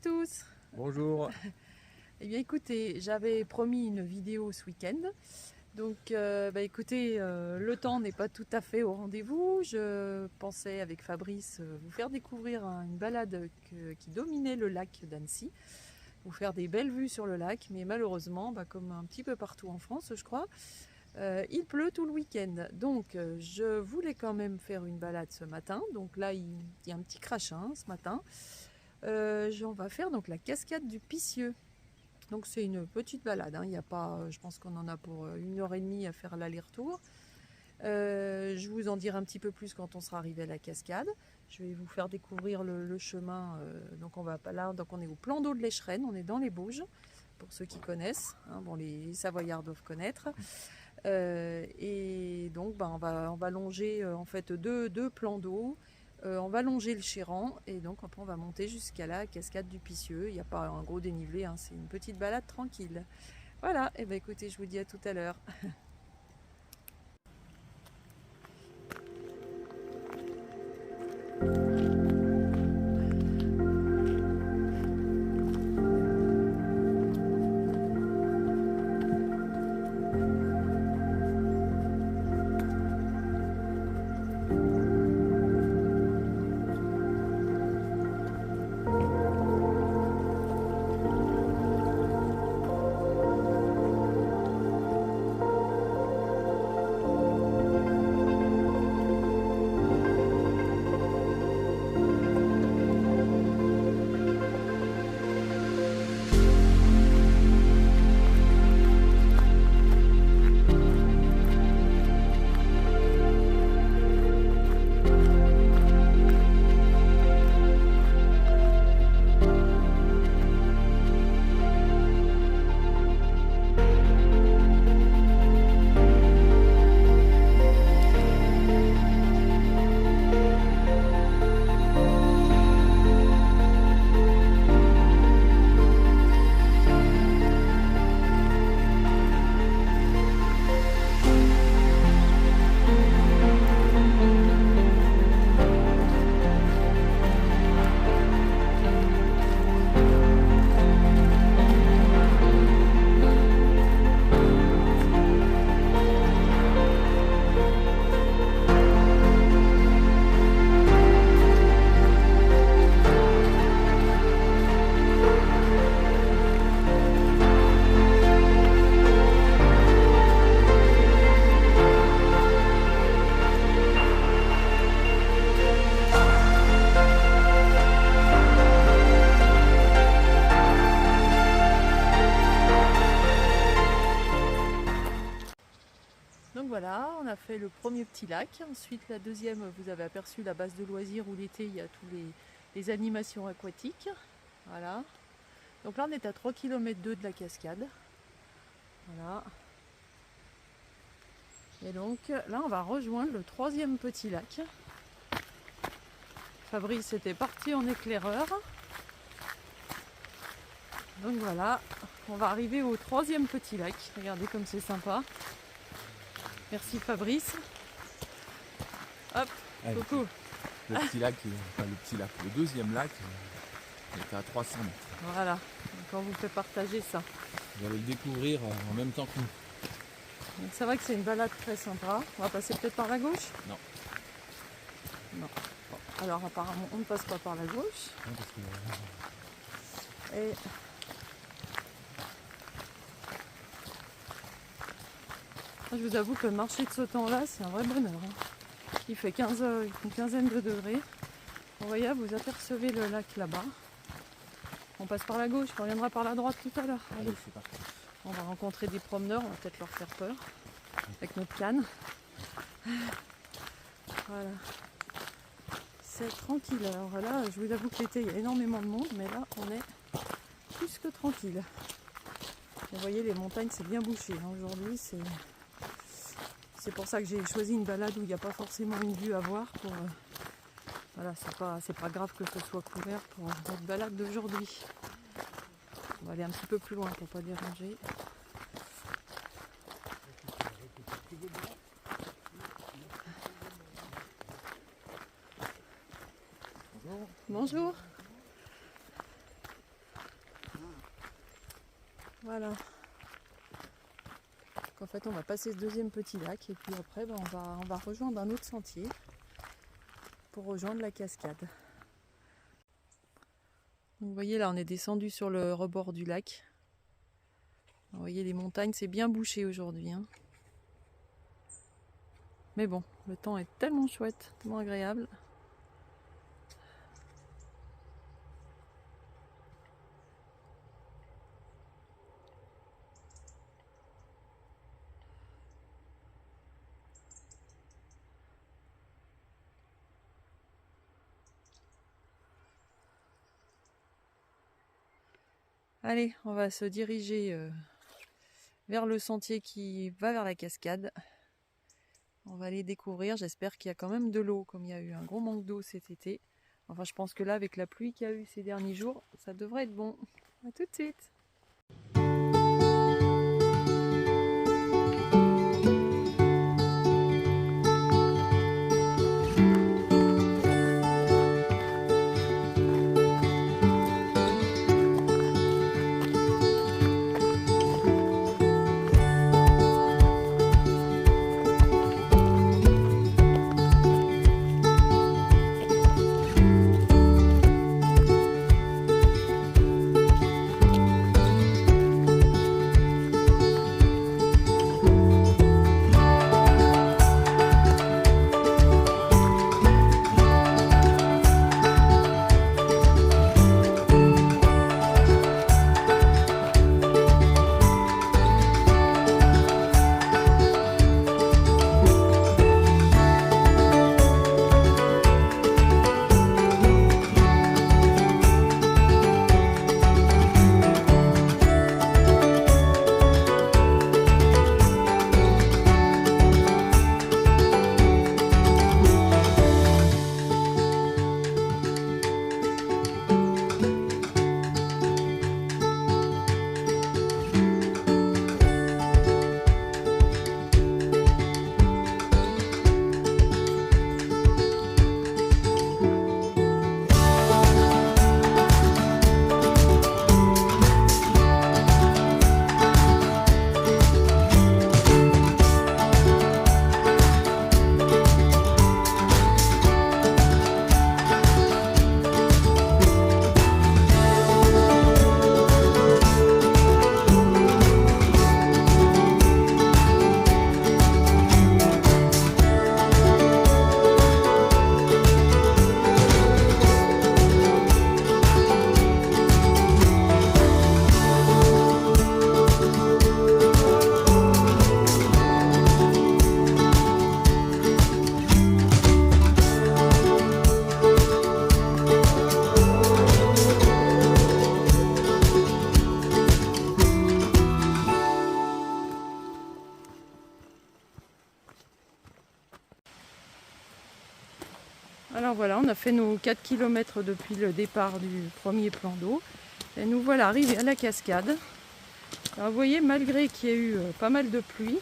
tous. Bonjour. Eh bien écoutez, j'avais promis une vidéo ce week-end. Donc écoutez, le temps n'est pas tout à fait au rendez-vous. Je pensais avec Fabrice vous faire découvrir une balade qui dominait le lac d'Annecy. Vous faire des belles vues sur le lac, mais malheureusement, comme un petit peu partout en France je crois, il pleut tout le week-end. Donc je voulais quand même faire une balade ce matin. Donc là il y a un petit crachin ce matin. On va faire donc la cascade du Picieux. Donc c'est une petite balade, il y a pas, je pense qu'on en a pour 1h30 à faire l'aller-retour. Je vous en dirai un petit peu plus quand on sera arrivé à la cascade. Je vais vous faire découvrir le chemin. Donc on va pas là, donc on est au plan d'eau de l'Écheren, on est dans les Bauges, pour ceux qui connaissent. Bon, les Savoyards doivent connaître. Et donc on va longer en fait deux plans d'eau. On va longer le Chéran et donc après on va monter jusqu'à la cascade du Picieux. Il n'y a pas un gros dénivelé, c'est une petite balade tranquille. Voilà, et écoutez, je vous dis à tout à l'heure. Donc voilà, on a fait le premier petit lac. Ensuite, la deuxième, vous avez aperçu la base de loisirs où l'été, il y a tous les animations aquatiques. Voilà. Donc là, on est à 3,2 km de la cascade. Voilà. Et donc là, on va rejoindre le troisième petit lac. Fabrice était parti en éclaireur. Donc voilà, on va arriver au troisième petit lac. Regardez comme c'est sympa. Merci Fabrice. Hop, Allez, coucou. Le deuxième lac est à 300 mètres. Voilà, donc on vous fait partager ça. Vous allez le découvrir en même temps que nous. Donc c'est vrai que c'est une balade très sympa. On va passer peut-être par la gauche? Non. Non. Bon, alors apparemment on ne passe pas par la gauche. Non, parce que... Et je vous avoue que le marché de ce temps-là, c'est un vrai bonheur. Il fait une quinzaine de degrés. Vous voyez, vous apercevez le lac là-bas. On passe par la gauche, on reviendra par la droite tout à l'heure. Allez, c'est parti. On va rencontrer des promeneurs, on va peut-être leur faire peur avec notre canne. Voilà. C'est tranquille. Alors là, je vous avoue que l'été, il y a énormément de monde, mais là, on est plus que tranquille. Vous voyez, les montagnes, c'est bien bouché. Aujourd'hui, c'est pour ça que j'ai choisi une balade où il n'y a pas forcément une vue à voir. Voilà, c'est pas grave que ce soit couvert pour notre balade d'aujourd'hui. On va aller un petit peu plus loin pour pas déranger. Bonjour. Bonjour. Voilà. Donc en fait on va passer ce deuxième petit lac et puis après on va rejoindre un autre sentier pour rejoindre la cascade. Donc, vous voyez là on est descendu sur le rebord du lac. Vous voyez les montagnes, c'est bien bouché aujourd'hui. Hein. Mais bon, le temps est tellement chouette, tellement agréable. Allez, on va se diriger vers le sentier qui va vers la cascade. On va aller découvrir, j'espère qu'il y a quand même de l'eau, comme il y a eu un gros manque d'eau cet été. Enfin, je pense que là, avec la pluie qu'il y a eu ces derniers jours, ça devrait être bon. À tout de suite. Alors voilà, on a fait nos 4 km depuis le départ du premier plan d'eau. Et nous voilà arrivés à la cascade. Alors vous voyez, malgré qu'il y ait eu pas mal de pluie,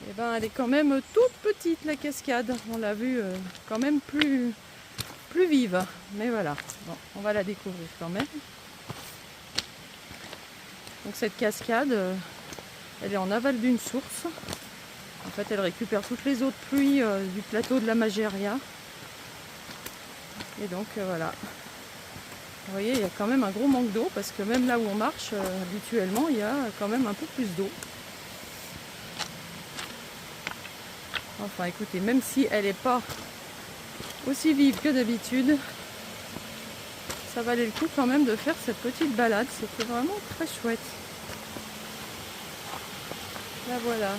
eh ben, elle est quand même toute petite la cascade. On l'a vue quand même plus vive. Mais voilà, bon, on va la découvrir quand même. Donc cette cascade, elle est en aval d'une source. En fait, elle récupère toutes les eaux de pluie du plateau de la Magéria. Et donc voilà. Vous voyez, il y a quand même un gros manque d'eau parce que même là où on marche, habituellement, il y a quand même un peu plus d'eau. Enfin écoutez, même si elle n'est pas aussi vive que d'habitude, ça valait le coup quand même de faire cette petite balade. C'était vraiment très chouette. Là voilà.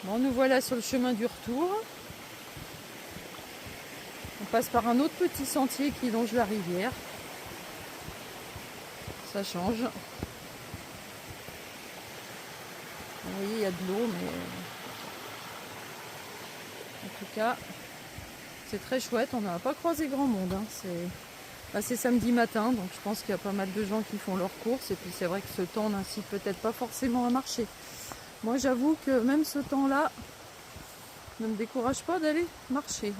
Bon, nous voilà sur le chemin du retour. On passe par un autre petit sentier qui longe la rivière. Ça change. Oui, il y a de l'eau, mais en tout cas, c'est très chouette. On n'a pas croisé grand monde. Hein. C'est samedi matin, donc je pense qu'il y a pas mal de gens qui font leurs courses. Et puis c'est vrai que ce temps n'incite peut-être pas forcément à marcher. Moi, j'avoue que même ce temps-là ne me décourage pas d'aller marcher.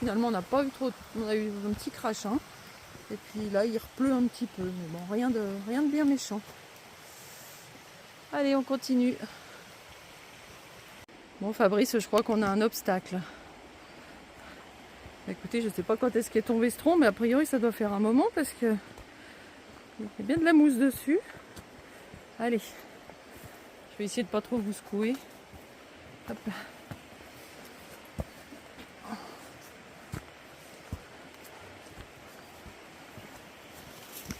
Finalement, on n'a pas eu trop. On a eu un petit crachin. Et puis là, il repleut un petit peu. Mais bon, rien de bien méchant. Allez, on continue. Bon, Fabrice, je crois qu'on a un obstacle. Écoutez, je ne sais pas quand est-ce qu'est tombé ce tronc, mais a priori, ça doit faire un moment parce que il y a bien de la mousse dessus. Allez, je vais essayer de pas trop vous secouer. Hop là.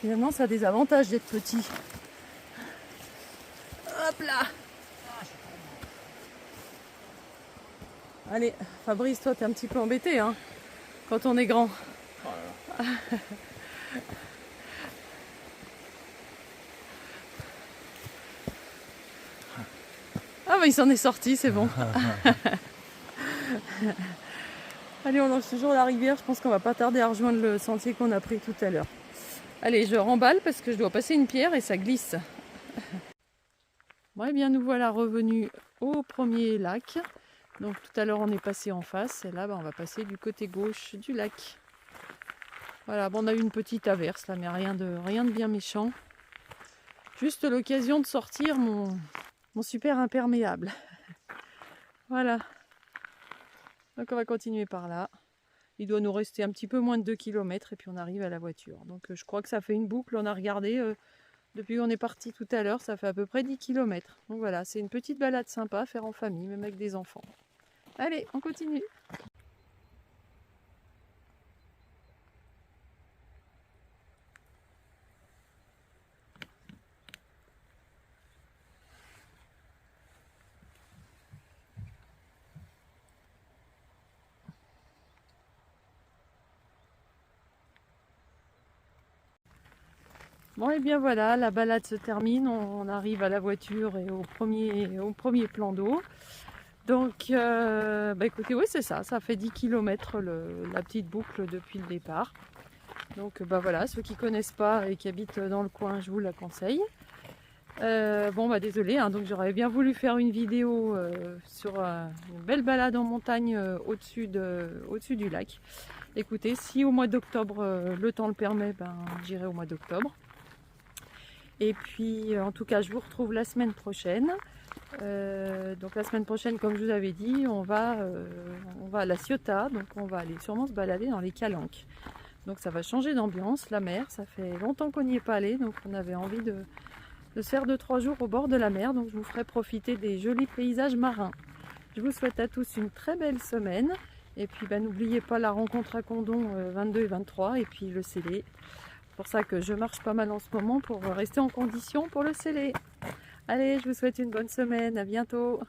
Finalement, ça a des avantages d'être petit. Hop là. Allez, Fabrice, toi, t'es un petit peu embêté, hein, quand on est grand. Oh là là. Ah bah il s'en est sorti, c'est bon. Allez, on longe toujours la rivière. Je pense qu'on va pas tarder à rejoindre le sentier qu'on a pris tout à l'heure. Allez, je remballe parce que je dois passer une pierre et ça glisse. Bon, et bien nous voilà revenus au premier lac. Donc tout à l'heure on est passé en face et là on va passer du côté gauche du lac. Voilà, bon, on a eu une petite averse là, mais rien de bien méchant. Juste l'occasion de sortir mon super imperméable. Voilà. Donc on va continuer par là. Il doit nous rester un petit peu moins de 2 km et puis on arrive à la voiture. Donc je crois que ça fait une boucle, on a regardé depuis qu'on est parti tout à l'heure, ça fait à peu près 10 km. Donc voilà, c'est une petite balade sympa à faire en famille, même avec des enfants. Allez, on continue. Bon, et bien voilà, la balade se termine, on arrive à la voiture et au premier plan d'eau. Donc, écoutez, oui c'est ça fait 10 km la petite boucle depuis le départ. Donc voilà, ceux qui connaissent pas et qui habitent dans le coin, je vous la conseille. Désolé, hein, donc j'aurais bien voulu faire une vidéo sur une belle balade en montagne au-dessus du lac. Écoutez, si au mois d'octobre le temps le permet, j'irai au mois d'octobre. Et puis en tout cas, je vous retrouve la semaine prochaine. Donc la semaine prochaine, comme je vous avais dit, on va à La Ciotat, donc on va aller sûrement se balader dans les Calanques. Donc ça va changer d'ambiance, la mer, ça fait longtemps qu'on n'y est pas allé, donc on avait envie de se faire 2-3 jours au bord de la mer, donc je vous ferai profiter des jolis paysages marins. Je vous souhaite à tous une très belle semaine, et puis n'oubliez pas la rencontre à Condon 22 et 23, et puis le Célé. C'est pour ça que je marche pas mal en ce moment pour rester en condition pour le Célé. Allez, je vous souhaite une bonne semaine, à bientôt.